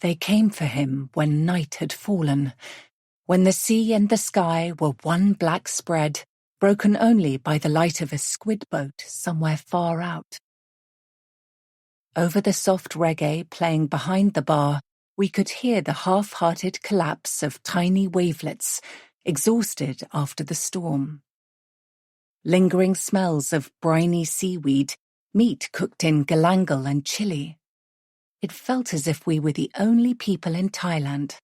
They came for him when night had fallen, when the sea and the sky were one black spread, broken only by the light of a squid boat somewhere far out. Over the soft reggae playing behind the bar, we could hear the half-hearted collapse of tiny wavelets, exhausted after the storm. Lingering smells of briny seaweed, meat cooked in galangal and chili. It felt as if we were the only people in Thailand,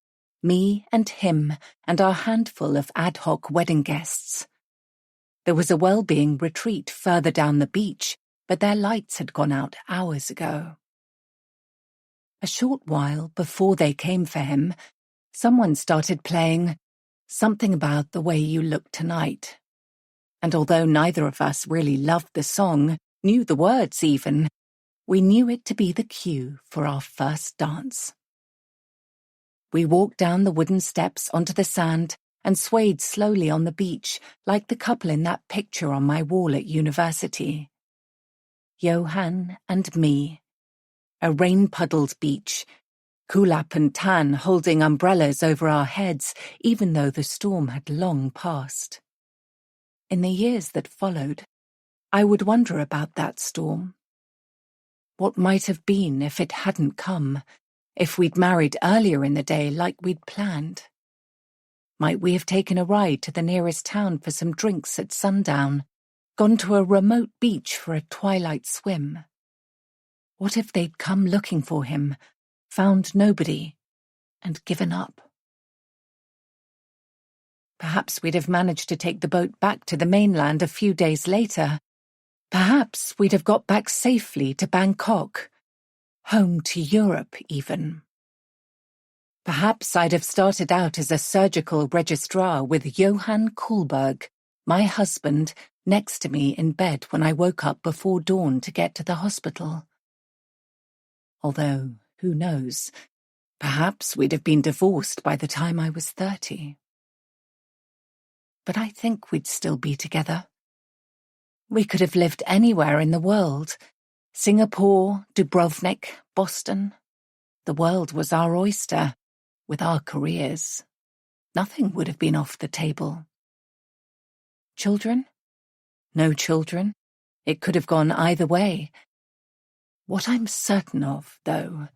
me and him and our handful of ad hoc wedding guests. There was a well-being retreat further down the beach, but their lights had gone out hours ago. A short while before they came for him, someone started playing Something About the Way You Look Tonight. And although neither of us really loved the song, knew the words even, we knew it to be the cue for our first dance. We walked down the wooden steps onto the sand and swayed slowly on the beach like the couple in that picture on my wall at university. Johan and me. A rain-puddled beach, Kulap and Tan holding umbrellas over our heads even though the storm had long passed. In the years that followed, I would wonder about that storm. What might have been if it hadn't come, if we'd married earlier in the day like we'd planned? Might we have taken a ride to the nearest town for some drinks at sundown, gone to a remote beach for a twilight swim? What if they'd come looking for him, found nobody, and given up? Perhaps we'd have managed to take the boat back to the mainland a few days later. Perhaps we'd have got back safely to Bangkok, home to Europe even. Perhaps I'd have started out as a surgical registrar with Johan Kuhlberg, my husband, next to me in bed when I woke up before dawn to get to the hospital. Although, who knows, perhaps we'd have been divorced by the time I was 30. But I think we'd still be together. We could have lived anywhere in the world. Singapore, Dubrovnik, Boston. The world was our oyster, with our careers. Nothing would have been off the table. Children? No children. It could have gone either way. What I'm certain of, though,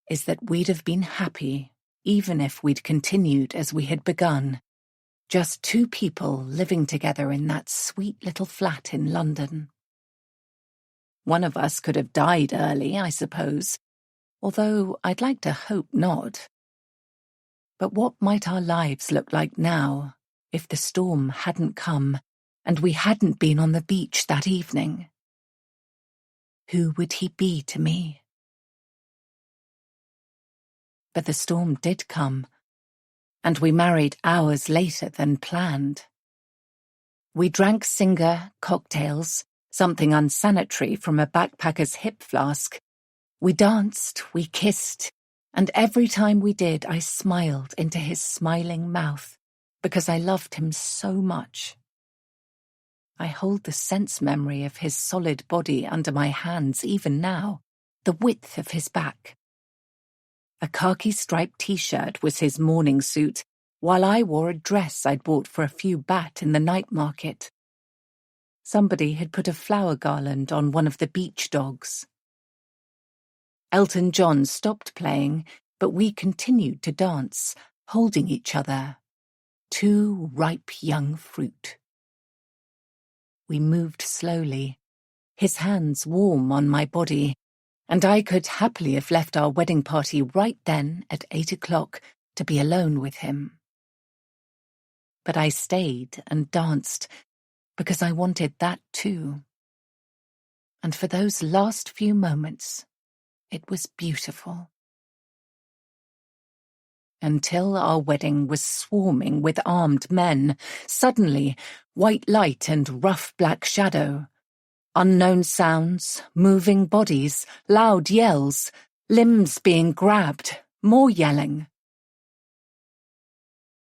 is that we'd have been happy, even if we'd continued as we had begun. Just two people living together in that sweet little flat in London. One of us could have died early, I suppose, although I'd like to hope not. But what might our lives look like now if the storm hadn't come and we hadn't been on the beach that evening? Who would he be to me? But the storm did come, and we married hours later than planned. We drank Singer cocktails, something unsanitary from a backpacker's hip flask. We danced, we kissed, and every time we did I smiled into his smiling mouth because I loved him so much. I hold the sense memory of his solid body under my hands even now, the width of his back. A khaki-striped t-shirt was his morning suit, while I wore a dress I'd bought for a few baht in the night market. Somebody had put a flower garland on one of the beach dogs. Elton John stopped playing, but we continued to dance, holding each other. Two ripe young fruit. We moved slowly, his hands warm on my body, and I could happily have left our wedding party right then at 8 o'clock to be alone with him. But I stayed and danced because I wanted that too. And for those last few moments, it was beautiful. Until our wedding was swarming with armed men, suddenly white light and rough black shadow. Unknown sounds, moving bodies, loud yells, limbs being grabbed, more yelling.